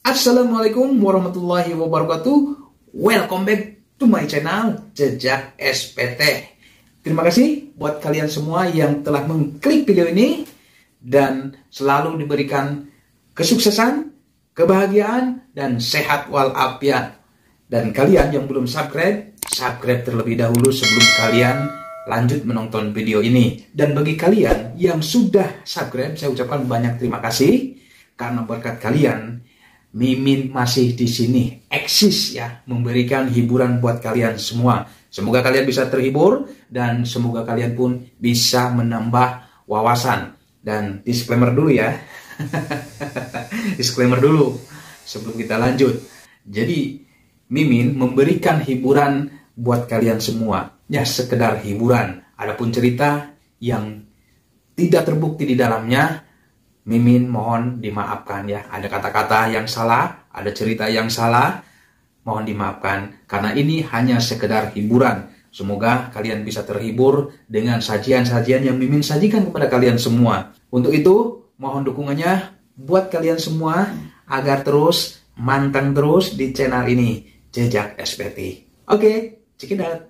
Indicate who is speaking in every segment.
Speaker 1: Assalamualaikum warahmatullahi wabarakatuh. Welcome back to my channel Jejak SPT. Terima kasih buat kalian semua yang telah mengklik video ini dan selalu diberikan kesuksesan, kebahagiaan, dan sehat walafiat. Dan kalian yang belum subscribe, subscribe terlebih dahulu sebelum kalian lanjut menonton video ini. Dan bagi kalian yang sudah subscribe, saya ucapkan banyak terima kasih karena berkat kalian Mimin masih di sini eksis ya, memberikan hiburan buat kalian semua. Semoga kalian bisa terhibur dan semoga kalian pun bisa menambah wawasan. Dan disclaimer dulu ya. Disclaimer dulu sebelum kita lanjut. Jadi Mimin memberikan hiburan buat kalian semua. Ya, sekedar hiburan. Adapun cerita yang tidak terbukti di dalamnya, Mimin mohon dimaafkan ya. Ada kata-kata yang salah, ada cerita yang salah, mohon dimaafkan. Karena ini hanya sekedar hiburan. Semoga kalian bisa terhibur dengan sajian-sajian yang Mimin sajikan kepada kalian semua. Untuk itu, mohon dukungannya buat kalian semua agar terus manteng terus di channel ini, Jejak SPT. Oke, check it out.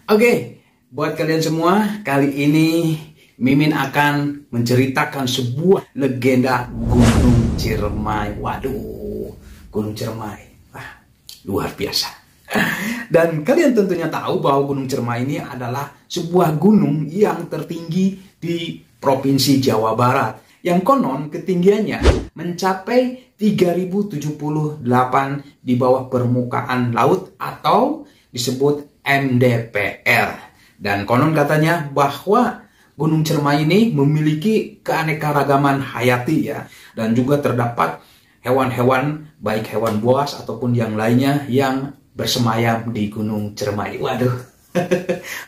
Speaker 1: Oke, buat kalian semua, kali ini Mimin akan menceritakan sebuah legenda Gunung Ciremai. Waduh, Gunung Ciremai. Wah, luar biasa. Dan kalian tentunya tahu bahwa Gunung Ciremai ini adalah sebuah gunung yang tertinggi di Provinsi Jawa Barat. Yang konon ketinggiannya mencapai 3078 di bawah permukaan laut atau disebut MDPR. Dan konon katanya bahwa Gunung Ciremai ini memiliki keanekaragaman hayati ya, dan juga terdapat hewan-hewan baik hewan buas ataupun yang lainnya yang bersemayam di Gunung Ciremai. Waduh.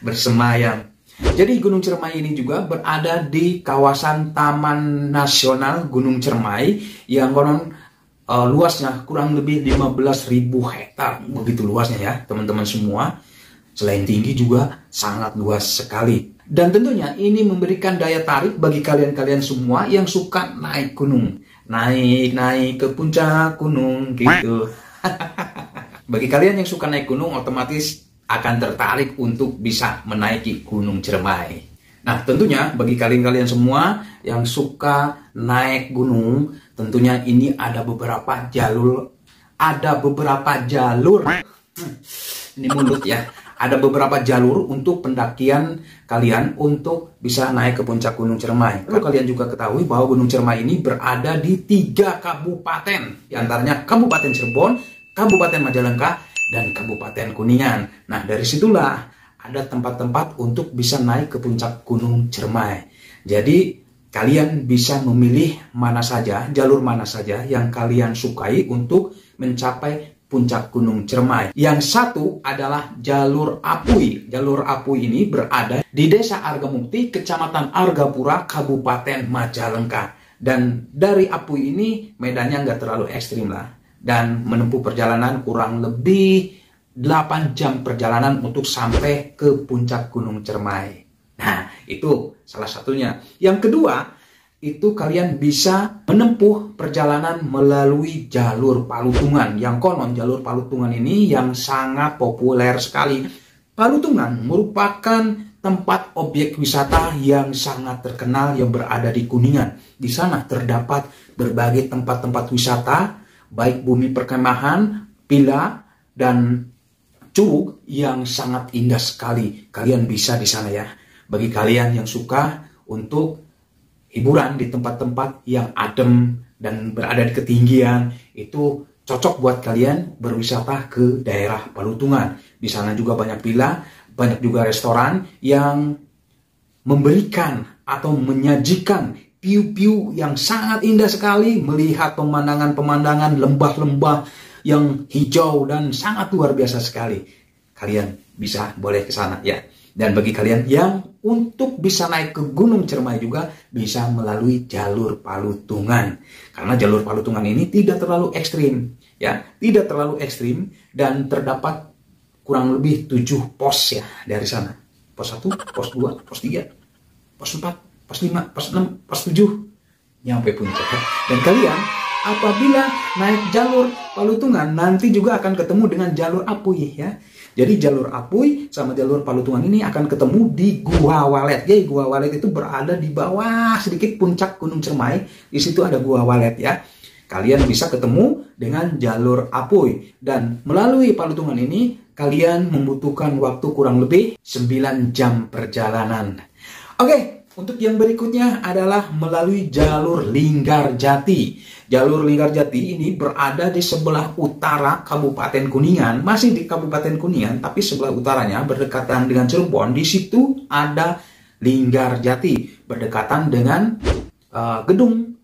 Speaker 1: Bersemayam. Jadi Gunung Ciremai ini juga berada di kawasan Taman Nasional Gunung Ciremai yang konon luasnya kurang lebih 15.000 hektar. Begitu luasnya ya teman-teman semua. Selain tinggi juga sangat luas sekali. Dan tentunya ini memberikan daya tarik bagi kalian-kalian semua yang suka naik gunung. Naik ke puncak gunung gitu. Bagi kalian yang suka naik gunung otomatis akan tertarik untuk bisa menaiki Gunung Ciremai. Nah tentunya bagi kalian-kalian semua yang suka naik gunung, tentunya ini ada beberapa jalur. Ini mulut ya. Ada beberapa jalur untuk pendakian kalian untuk bisa naik ke puncak Gunung Ciremai. Kalau kalian juga ketahui bahwa Gunung Ciremai ini berada di 3 kabupaten. Di antaranya Kabupaten Cirebon, Kabupaten Majalengka, dan Kabupaten Kuningan. Nah dari situlah ada tempat-tempat untuk bisa naik ke puncak Gunung Ciremai. Jadi kalian bisa memilih mana saja, jalur mana saja yang kalian sukai untuk mencapai puncak Gunung Ciremai. Yang satu adalah jalur Apui. Jalur Apui ini berada di Desa Argamukti, Kecamatan Argapura, Kabupaten Majalengka. Dan dari Apui ini medannya nggak terlalu ekstrim lah. Dan menempuh perjalanan kurang lebih 8 jam perjalanan untuk sampai ke puncak Gunung Ciremai. Nah, itu salah satunya. Yang kedua, itu kalian bisa menempuh perjalanan melalui jalur Palutungan. Yang konon jalur Palutungan ini yang sangat populer sekali. Palutungan merupakan tempat objek wisata yang sangat terkenal yang berada di Kuningan. Di sana terdapat berbagai tempat-tempat wisata, baik bumi perkemahan, villa, dan curug yang sangat indah sekali. Kalian bisa di sana ya. Bagi kalian yang suka untuk hiburan di tempat-tempat yang adem dan berada di ketinggian, itu cocok buat kalian berwisata ke daerah Palutungan. Di sana juga banyak villa, banyak juga restoran yang memberikan atau menyajikan view-view yang sangat indah sekali, melihat pemandangan-pemandangan lembah-lembah yang hijau dan sangat luar biasa sekali. Kalian bisa boleh ke sana ya. Dan bagi kalian yang untuk bisa naik ke Gunung Ciremai juga bisa melalui jalur Palutungan. Karena jalur Palutungan ini tidak terlalu ekstrim, ya, tidak terlalu ekstrim dan terdapat kurang lebih 7 pos ya dari sana. Pos 1, pos 2, pos 3. pos 4, pos 5, pos 6, pos 7 nyampe puncak. Dan kalian apabila naik jalur Palutungan nanti juga akan ketemu dengan jalur Apuy ya. Jadi jalur Apuy sama jalur Palutungan ini akan ketemu di Gua Walet. Jadi Gua Walet itu berada di bawah sedikit puncak Gunung Cermai. Di situ ada Gua Walet ya. Kalian bisa ketemu dengan jalur Apuy. Dan melalui Palutungan ini kalian membutuhkan waktu kurang lebih 9 jam perjalanan. Oke, untuk yang berikutnya adalah melalui jalur Linggarjati. Jalur Linggarjati ini berada di sebelah utara Kabupaten Kuningan. Masih di Kabupaten Kuningan, tapi sebelah utaranya berdekatan dengan Cirebon. Di situ ada Linggarjati. Berdekatan dengan gedung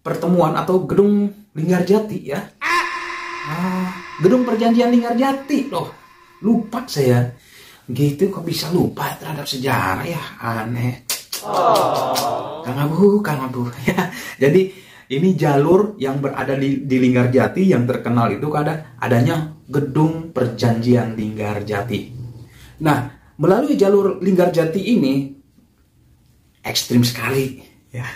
Speaker 1: pertemuan atau gedung Linggarjati ya. Gedung Perjanjian Linggarjati loh. Lupa saya. Gitu kok bisa lupa terhadap sejarah ya. Aneh. Kang Abu ya. Jadi ini jalur yang berada di Linggarjati yang terkenal itu adanya gedung Perjanjian Linggarjati. Nah, melalui jalur Linggarjati ini ekstrim sekali ya.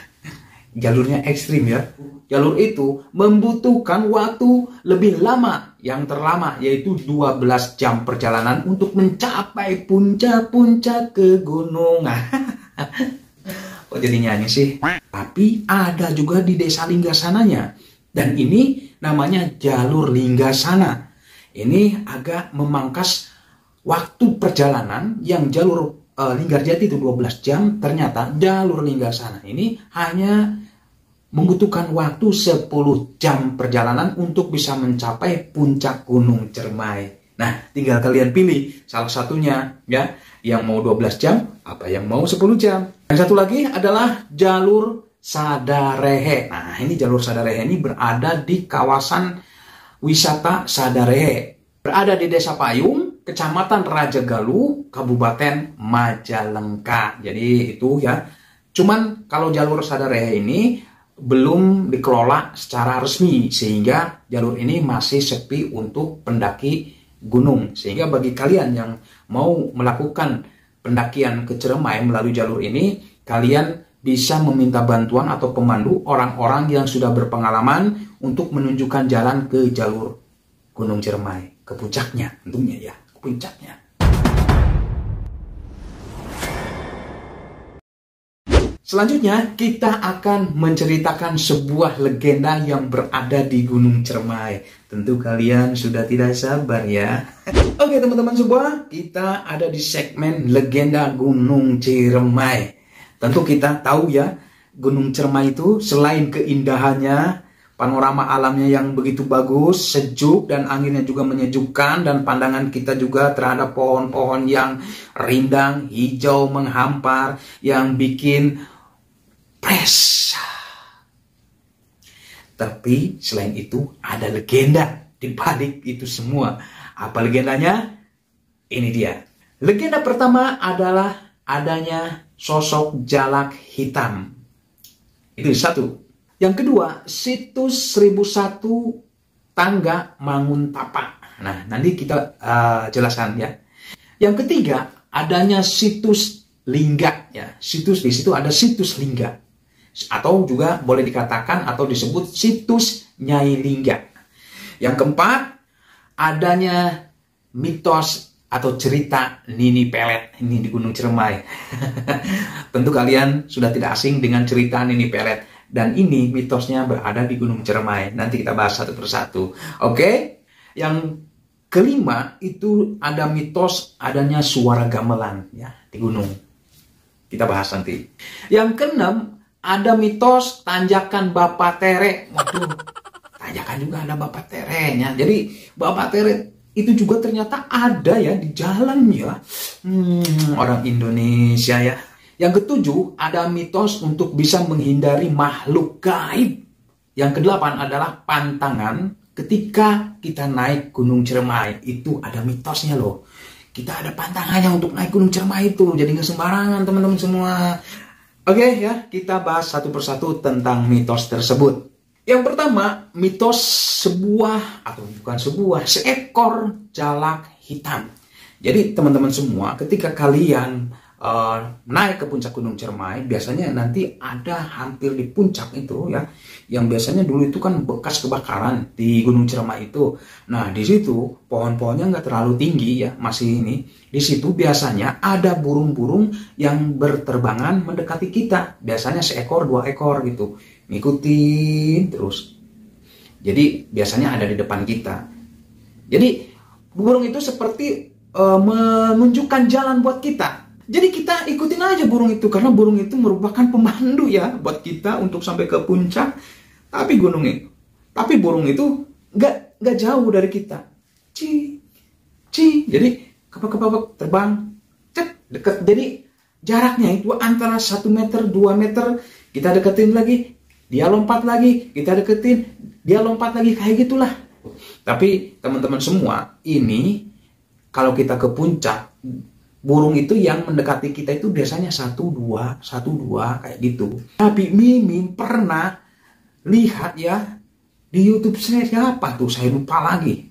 Speaker 1: Jalurnya ekstrim ya. Jalur itu membutuhkan waktu lebih lama, yang terlama yaitu 12 jam perjalanan untuk mencapai puncak-puncak ke gunung. Kok jadi nyanyi sih? Tapi ada juga di desa Linggasananya. Dan ini namanya jalur Linggasana. Ini agak memangkas waktu perjalanan yang jalur Linggarjati itu 12 jam. Ternyata jalur Linggasana ini hanya membutuhkan waktu 10 jam perjalanan untuk bisa mencapai puncak Gunung Cermai. Nah, tinggal kalian pilih salah satunya ya, yang mau 12 jam, apa yang mau 10 jam. Yang satu lagi adalah jalur Sadarehe. Nah, ini jalur Sadarehe ini berada di kawasan wisata Sadarehe. Berada di Desa Payung, Kecamatan Rajagaluh, Kabupaten Majalengka. Jadi itu ya. Cuman kalau jalur Sadarehe ini belum dikelola secara resmi, sehingga jalur ini masih sepi untuk pendaki gunung. Sehingga bagi kalian yang mau melakukan pendakian ke Cermai melalui jalur ini, kalian bisa meminta bantuan atau pemandu orang-orang yang sudah berpengalaman untuk menunjukkan jalan ke jalur Gunung Cermai, ke puncaknya tentunya ya, ke puncaknya. Selanjutnya, kita akan menceritakan sebuah legenda yang berada di Gunung Cermai. Tentu kalian sudah tidak sabar ya. Oke teman-teman semua, kita ada di segmen legenda Gunung Cermai. Tentu kita tahu ya, Gunung Cermai itu selain keindahannya, panorama alamnya yang begitu bagus, sejuk, dan anginnya juga menyejukkan, dan pandangan kita juga terhadap pohon-pohon yang rindang, hijau, menghampar, yang bikin fresh. Tapi selain itu ada legenda di balik itu semua. Apa legendanya? Ini dia. Legenda pertama adalah adanya sosok jalak hitam. Itu satu. Yang kedua, situs 1001 Tangga Manguntapa. Nah, nanti kita jelaskan ya. Yang ketiga, adanya situs Lingga ya. Situs di situ ada situs Lingga. Atau juga boleh dikatakan atau disebut situs Nyai Lingga. Yang keempat, adanya mitos atau cerita Nini Pelet ini di Gunung Cermai. Tentu kalian sudah tidak asing dengan cerita Nini Pelet. Dan ini mitosnya berada di Gunung Cermai. Nanti kita bahas satu persatu. Oke? Yang kelima itu ada mitos adanya suara gamelan ya di gunung. Kita bahas nanti. Yang keenam, ada mitos tanjakan Bapak Tere. Waduh, tanjakan juga ada Bapak Terenya. Jadi Bapak Tere itu juga ternyata ada ya di jalannya. Orang Indonesia ya. Yang ketujuh, ada mitos untuk bisa menghindari makhluk gaib. Yang kedelapan adalah pantangan ketika kita naik Gunung Cermai. Itu ada mitosnya loh. Kita ada pantangannya untuk naik Gunung Cermai itu. Jadi nggak sembarangan teman-teman semua. Oke ya, kita bahas satu persatu tentang mitos tersebut. Yang pertama, mitos seekor jalak hitam. Jadi teman-teman semua, ketika kalian naik ke puncak Gunung Ciremai, biasanya nanti ada hampir di puncak itu ya, yang biasanya dulu itu kan bekas kebakaran di Gunung Ciremai itu. Nah di situ pohon-pohonnya nggak terlalu tinggi ya, masih ini. Di situ biasanya ada burung-burung yang berterbangan mendekati kita, biasanya seekor, 2 ekor gitu, ngikutin terus. Jadi biasanya ada di depan kita. Jadi burung itu seperti menunjukkan jalan buat kita. Jadi kita ikutin aja burung itu, karena burung itu merupakan pemandu ya buat kita untuk sampai ke puncak. Tapi burung itu nggak jauh dari kita. Jadi kepak terbang, deket. Jadi jaraknya itu antara 1 meter, 2 meter, kita deketin lagi, dia lompat lagi, kita deketin, dia lompat lagi, kayak gitulah. Tapi teman-teman semua, ini kalau kita ke puncak, burung itu yang mendekati kita itu biasanya 1-2 kayak gitu. Tapi Mimin pernah lihat ya di YouTube siapa tuh, saya lupa lagi.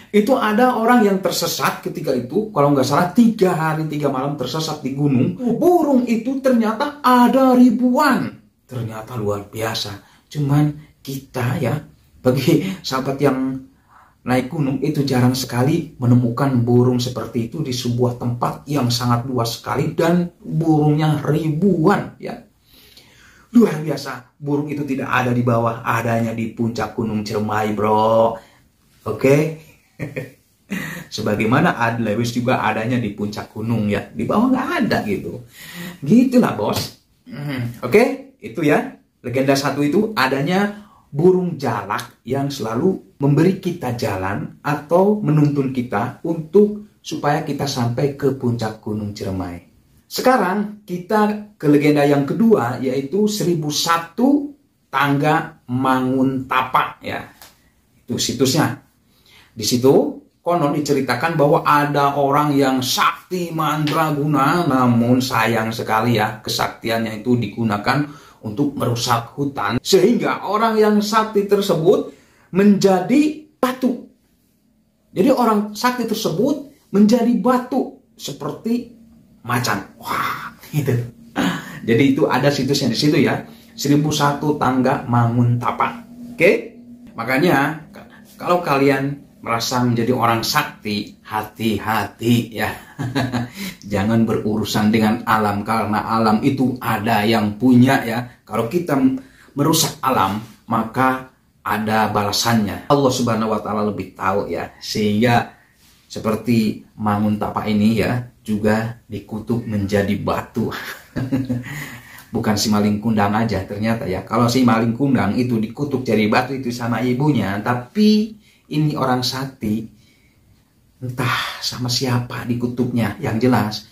Speaker 1: Itu ada orang yang tersesat ketika itu, kalau nggak salah 3 hari 3 malam tersesat di gunung. Burung itu ternyata ada ribuan. Ternyata luar biasa. Cuman kita ya, bagi sahabat yang naik gunung itu jarang sekali menemukan burung seperti itu di sebuah tempat yang sangat luas sekali dan burungnya ribuan ya. Luar biasa. Burung itu tidak ada di bawah, adanya di puncak Gunung Ciremai, bro. Oke. Sebagaimana Adler Lewis juga adanya di puncak gunung ya, di bawah nggak ada gitu. Gitulah bos. Oke, itu ya. Legenda satu itu adanya burung jalak yang selalu memberi kita jalan atau menuntun kita untuk supaya kita sampai ke puncak Gunung Ciremai. Sekarang kita ke legenda yang kedua, yaitu 1001 Tangga Manguntapa ya. Itu situsnya. Di situ konon diceritakan bahwa ada orang yang sakti mandraguna, namun sayang sekali ya kesaktiannya itu digunakan untuk merusak hutan, sehingga orang yang sakti tersebut menjadi batu. Jadi orang sakti tersebut menjadi batu seperti macan. Wah, gitu. Jadi itu ada situsnya di situ ya, 1001 Tangga Manguntapa. Oke? Makanya kalau kalian merasa menjadi orang sakti, hati-hati ya. Jangan berurusan dengan alam, karena alam itu ada yang punya ya. Kalau kita merusak alam, maka ada balasannya. Allah Subhanahu wa taala lebih tahu ya. Sehingga seperti Manguntapa ini ya, juga dikutuk menjadi batu. Bukan si maling kundang aja ternyata ya. Kalau si maling kundang itu dikutuk jadi batu itu sama ibunya, tapi ini orang sakti, entah sama siapa dikutuknya, yang jelas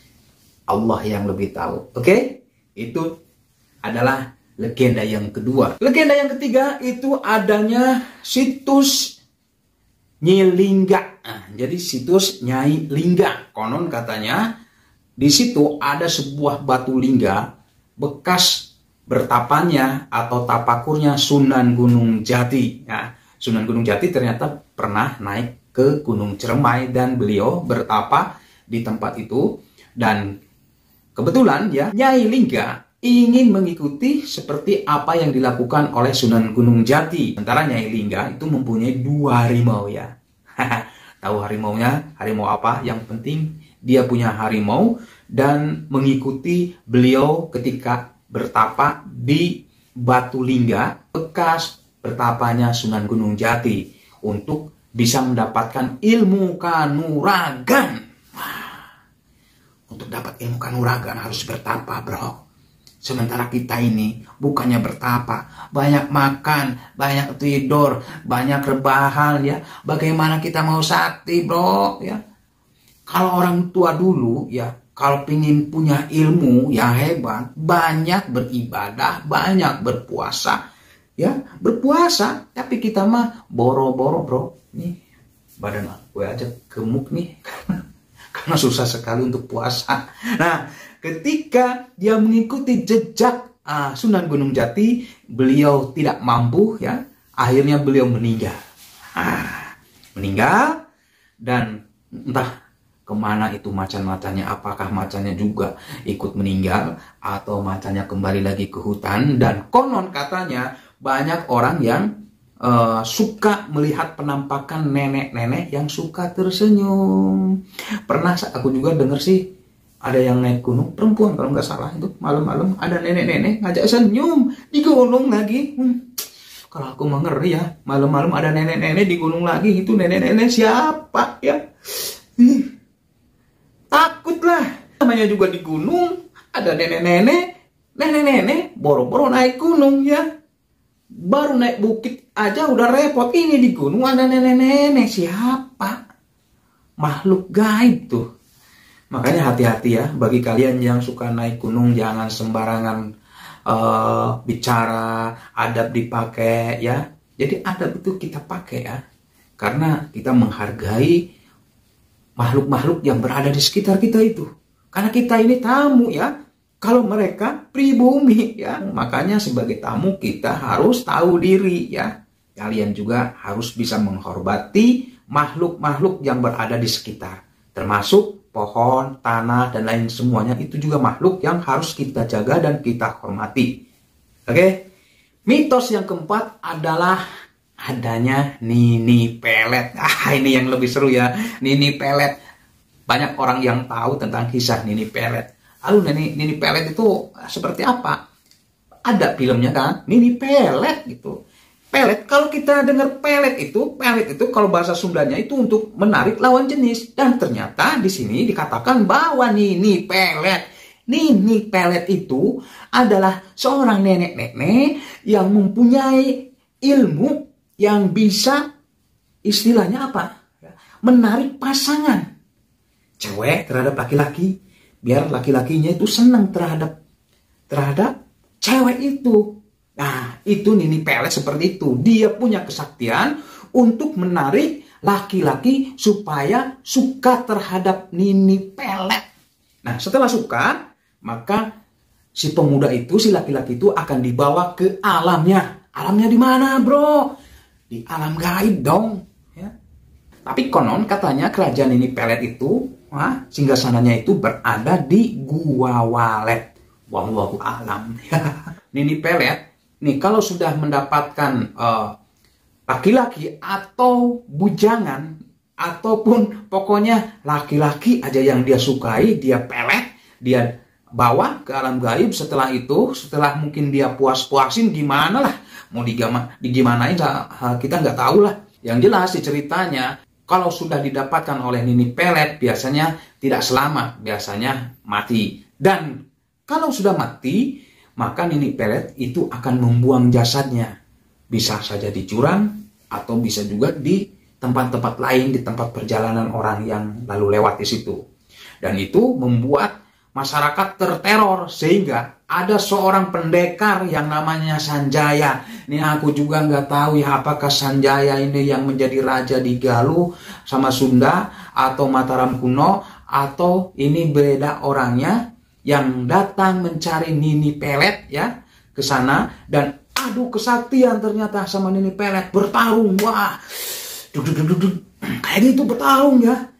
Speaker 1: Allah yang lebih tahu. Oke? Itu adalah legenda yang kedua. Legenda yang ketiga itu adanya situs Nyai Lingga. Nah, jadi situs Nyai Lingga, konon katanya di situ ada sebuah batu lingga bekas bertapanya atau tapakurnya Sunan Gunung Jati. Nah, Sunan Gunung Jati ternyata pernah naik ke Gunung Ciremai dan beliau bertapa di tempat itu. Dan kebetulan ya, Nyai Lingga ingin mengikuti seperti apa yang dilakukan oleh Sunan Gunung Jati. Sementara Nyai Lingga itu mempunyai 2 harimau ya. Tahu harimaunya? Harimau apa? Yang penting dia punya harimau dan mengikuti beliau ketika bertapa di Batu Lingga bekas bertapanya Sunan Gunung Jati untuk bisa mendapatkan ilmu kanuragan. Untuk dapat ilmu kanuragan harus bertapa, bro. Sementara kita ini bukannya bertapa, banyak makan, banyak tidur, banyak rebahan ya. Bagaimana kita mau sakti, bro? Ya. Kalau orang tua dulu ya, kalau ingin punya ilmu yang hebat, banyak beribadah, banyak berpuasa. Ya, berpuasa, tapi kita mah boro-boro, bro. Nih, badan gue aja gemuk nih. Karena susah sekali untuk puasa. Nah, ketika dia mengikuti jejak Sunan Gunung Jati, beliau tidak mampu ya. Akhirnya beliau meninggal. Meninggal dan entah kemana itu macan-macannya, apakah macannya juga ikut meninggal atau macannya kembali lagi ke hutan. Dan konon katanya banyak orang yang suka melihat penampakan nenek-nenek yang suka tersenyum. Pernah aku juga dengar sih, ada yang naik gunung, perempuan kalau nggak salah, itu malam-malam ada nenek-nenek ngajak senyum di gunung lagi. Kalau aku mah ngeri ya, malam-malam ada nenek-nenek di gunung lagi. Itu nenek-nenek siapa ya? Takutlah. Namanya juga di gunung, ada nenek-nenek boro-boro naik gunung ya. Baru naik bukit aja udah repot. Ini di gunung ada nenek-nenek siapa? Makhluk gaib tuh. Makanya hati-hati ya, bagi kalian yang suka naik gunung, jangan sembarangan bicara, adab dipakai ya. Jadi adab itu kita pakai ya, karena kita menghargai makhluk-makhluk yang berada di sekitar kita itu. Karena kita ini tamu ya, kalau mereka pribumi ya. Makanya sebagai tamu kita harus tahu diri ya. Kalian juga harus bisa menghormati makhluk-makhluk yang berada di sekitar, termasuk pohon, tanah, dan lain semuanya. Itu juga makhluk yang harus kita jaga dan kita hormati. Oke? Mitos yang keempat adalah adanya nini pelet. Ini yang lebih seru ya, nini pelet. Banyak orang yang tahu tentang kisah nini pelet. Lalu nini pelet itu seperti apa? Ada filmnya kan, nini pelet gitu. Pelet, kalau kita dengar pelet itu kalau bahasa Sundanya itu untuk menarik lawan jenis. Dan ternyata di sini dikatakan bahwa nini pelet itu adalah seorang nenek-nenek yang mempunyai ilmu yang bisa, istilahnya apa? Menarik pasangan cewek terhadap laki-laki, biar laki-lakinya itu senang terhadap cewek itu. Nah, itu nini pelet seperti itu. Dia punya kesaktian untuk menarik laki-laki supaya suka terhadap nini pelet. Nah, setelah suka, maka si pemuda itu, si laki-laki itu akan dibawa ke alamnya. Alamnya di mana, bro? Di alam gaib dong. Ya. Tapi konon katanya kerajaan nini pelet itu, singgasananya itu berada di Gua Walet. Wallahu a'lam. Nini pelet nih, kalau sudah mendapatkan laki-laki atau bujangan, ataupun pokoknya laki-laki aja yang dia sukai, dia pelet, dia bawa ke alam gaib. Setelah itu, setelah mungkin dia puas-puasin, gimana lah, mau digimanain kita nggak tahu lah. Yang jelas di ceritanya, kalau sudah didapatkan oleh nini pelet, biasanya tidak selamat, biasanya mati. Dan kalau sudah mati, maka nini pelet itu akan membuang jasadnya. Bisa saja di jurang, atau bisa juga di tempat-tempat lain, di tempat perjalanan orang yang lalu lewat di situ. Dan itu membuat masyarakat terteror, sehingga ada seorang pendekar yang namanya Sanjaya. Ini aku juga nggak tahu ya, apakah Sanjaya ini yang menjadi raja di Galuh sama Sunda, atau Mataram kuno, atau ini beda orangnya, yang datang mencari nini pelet ya ke sana. Dan adu kesaktian ternyata sama nini pelet, bertarung. Wah, kayak gitu bertarung ya.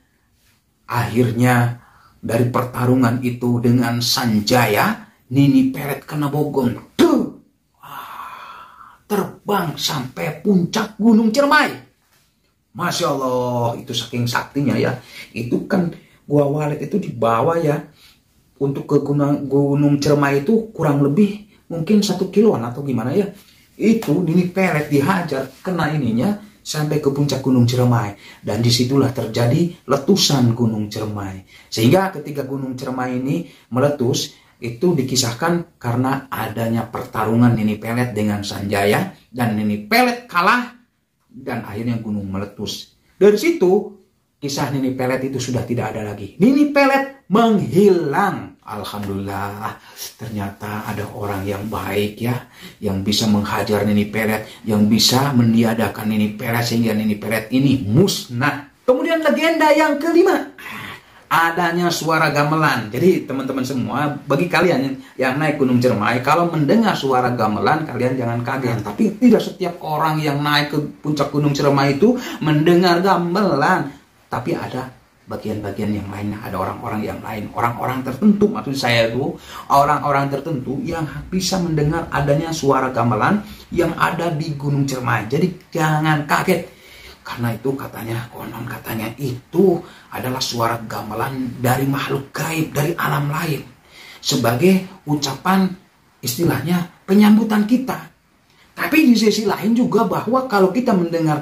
Speaker 1: Akhirnya dari pertarungan itu dengan Sanjaya, nini pelet kena bogong. Terbang sampai puncak Gunung Ciremai. Masya Allah, itu saking saktinya ya. Itu kan Gua Walet itu di bawah ya. Untuk ke Gunung Ciremai itu kurang lebih mungkin 1 kiloan atau gimana ya. Itu nini pelet dihajar, kena ininya sampai ke puncak Gunung Ciremai. Dan disitulah terjadi letusan Gunung Ciremai. Sehingga ketika Gunung Ciremai ini meletus, itu dikisahkan karena adanya pertarungan nini pelet dengan Sanjaya. Dan nini pelet kalah, dan akhirnya gunung meletus. Dari situ, kisah nini pelet itu sudah tidak ada lagi. Nini pelet menghilang. Alhamdulillah, ternyata ada orang yang baik ya, yang bisa menghajar nini pelet, yang bisa meniadakan nini pelet sehingga nini pelet ini musnah. Kemudian legenda yang kelima, adanya suara gamelan. Jadi teman-teman semua, bagi kalian yang naik Gunung Ciremai, kalau mendengar suara gamelan, kalian jangan kaget. Tapi tidak setiap orang yang naik ke puncak Gunung Ciremai itu mendengar gamelan. Tapi ada bagian-bagian yang lainnya, ada orang-orang yang lain, orang-orang tertentu, maksud saya itu orang-orang tertentu yang bisa mendengar adanya suara gamelan yang ada di Gunung Ciremai. Jadi jangan kaget, karena itu katanya, konon katanya itu adalah suara gamelan dari makhluk gaib, dari alam lain, sebagai ucapan istilahnya penyambutan kita. Tapi di sisi lain juga bahwa kalau kita mendengar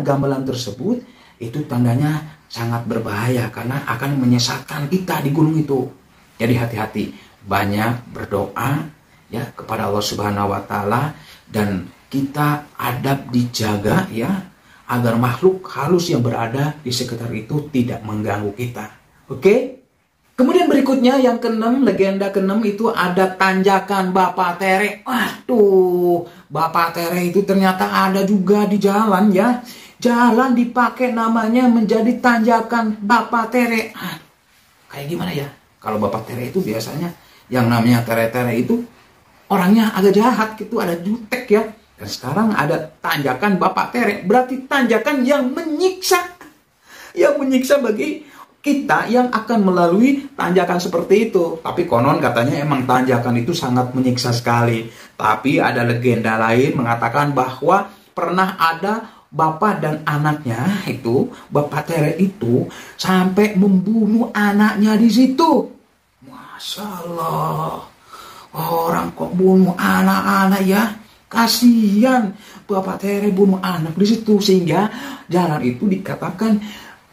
Speaker 1: gamelan tersebut, itu tandanya sangat berbahaya karena akan menyesatkan kita di gunung itu. Jadi hati-hati, banyak berdoa ya kepada Allah Subhanahu wa taala, dan kita adab dijaga ya agar makhluk halus yang berada di sekitar itu tidak mengganggu kita. Oke? Kemudian berikutnya yang keenam, legenda keenam itu ada tanjakan Bapak Tere. Waduh, Bapak Tere itu ternyata ada juga di jalan ya. Jalan dipakai namanya menjadi tanjakan Bapak Tere. Kayak gimana ya? Kalau Bapak Tere itu biasanya yang namanya Tere-Tere itu orangnya agak jahat gitu, ada jutek ya. Dan sekarang ada tanjakan Bapak Tere, berarti tanjakan yang menyiksa. Yang menyiksa bagi kita yang akan melalui tanjakan seperti itu. Tapi konon katanya emang tanjakan itu sangat menyiksa sekali. Tapi ada legenda lain mengatakan bahwa pernah ada bapak dan anaknya itu, Bapak Tere itu sampai membunuh anaknya di situ. Masya Allah, orang kok bunuh anak-anak ya? Kasihan Bapak Tere bunuh anak di situ, sehingga jalan itu dikatakan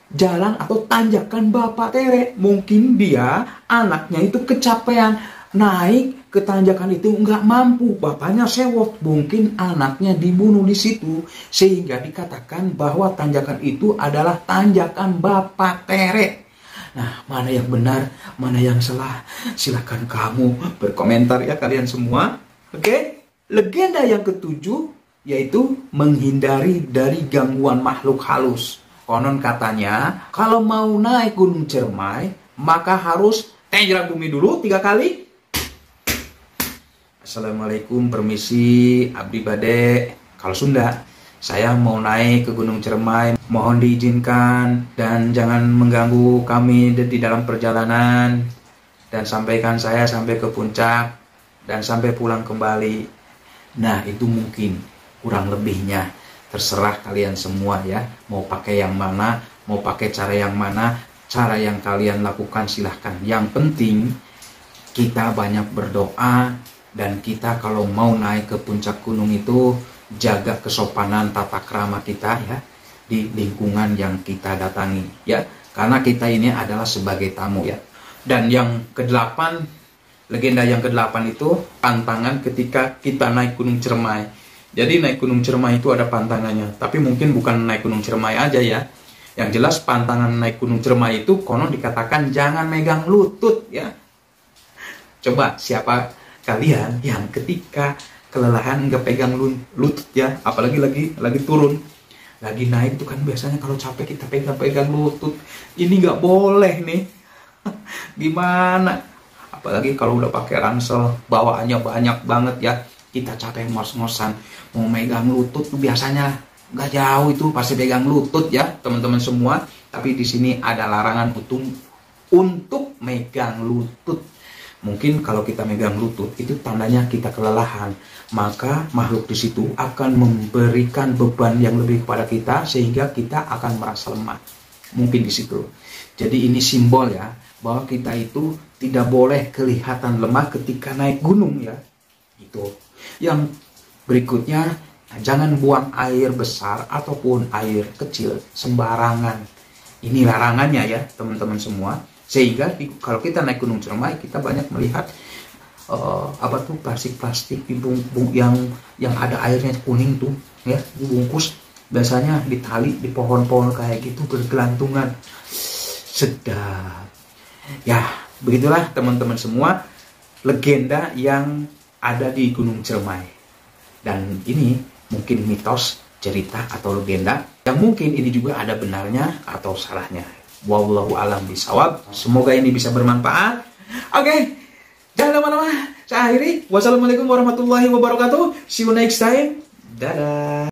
Speaker 1: jalan atau tanjakan Bapak Tere. Mungkin dia anaknya itu kecapean naik ke tanjakan itu, nggak mampu, bapaknya sewot, mungkin anaknya dibunuh di situ, sehingga dikatakan bahwa tanjakan itu adalah tanjakan Bapak Tere. Nah, mana yang benar, mana yang salah, silahkan kamu berkomentar ya kalian semua. Oke? Legenda yang ketujuh yaitu menghindari dari gangguan makhluk halus. Konon katanya, kalau mau naik Gunung Ciremai, maka harus tenjrak bumi dulu 3 kali. Assalamualaikum, permisi, abdi bade. Kalau Sunda, saya mau naik ke Gunung Ciremai. Mohon diizinkan dan jangan mengganggu kami di dalam perjalanan. Dan sampaikan saya sampai ke puncak dan sampai pulang kembali. Nah, itu mungkin kurang lebihnya. Terserah kalian semua ya, mau pakai yang mana, mau pakai cara yang mana, cara yang kalian lakukan silahkan. Yang penting kita banyak berdoa, dan kita kalau mau naik ke puncak gunung itu jaga kesopanan tata krama kita ya di lingkungan yang kita datangi ya, karena kita ini adalah sebagai tamu ya. Dan yang kedelapan, legenda yang kedelapan itu pantangan ketika kita naik Gunung Ciremai. Jadi naik Gunung Ciremai itu ada pantangannya, tapi mungkin bukan naik Gunung Ciremai aja ya. Yang jelas pantangan naik Gunung Ciremai itu konon dikatakan jangan megang lutut ya. Coba siapa kalian yang ketika kelelahan nggak pegang lutut ya, apalagi lagi turun, lagi naik itu kan biasanya kalau capek kita pegang lutut. Ini nggak boleh nih. Gimana? Apalagi kalau udah pakai ransel, bawaannya banyak banget ya. Kita capek ngos-ngosan, mau megang lutut tuh biasanya nggak jauh itu pasti pegang lutut ya teman-teman semua. Tapi di sini ada larangan untuk megang lutut. Mungkin kalau kita megang lutut itu tandanya kita kelelahan, maka makhluk di situ akan memberikan beban yang lebih kepada kita sehingga kita akan merasa lemah. Mungkin di situ. Jadi ini simbol ya bahwa kita itu tidak boleh kelihatan lemah ketika naik gunung ya. Itu. Yang berikutnya, jangan buang air besar ataupun air kecil sembarangan. Ini larangannya ya teman-teman semua. Sehingga kalau kita naik Gunung Ciremai, kita banyak melihat plastik-plastik yang ada airnya kuning tuh ya, dibungkus biasanya di tali di pohon-pohon kayak gitu bergelantungan. Sedap. Ya, begitulah teman-teman semua legenda yang ada di Gunung Ciremai. Dan ini mungkin mitos, cerita atau legenda yang mungkin ini juga ada benarnya atau salahnya. Wallahu alam bisawab. Semoga ini bisa bermanfaat. Oke, jangan lama-lama. Saya akhiri. Wassalamualaikum warahmatullahi wabarakatuh. See you next time. Dadah.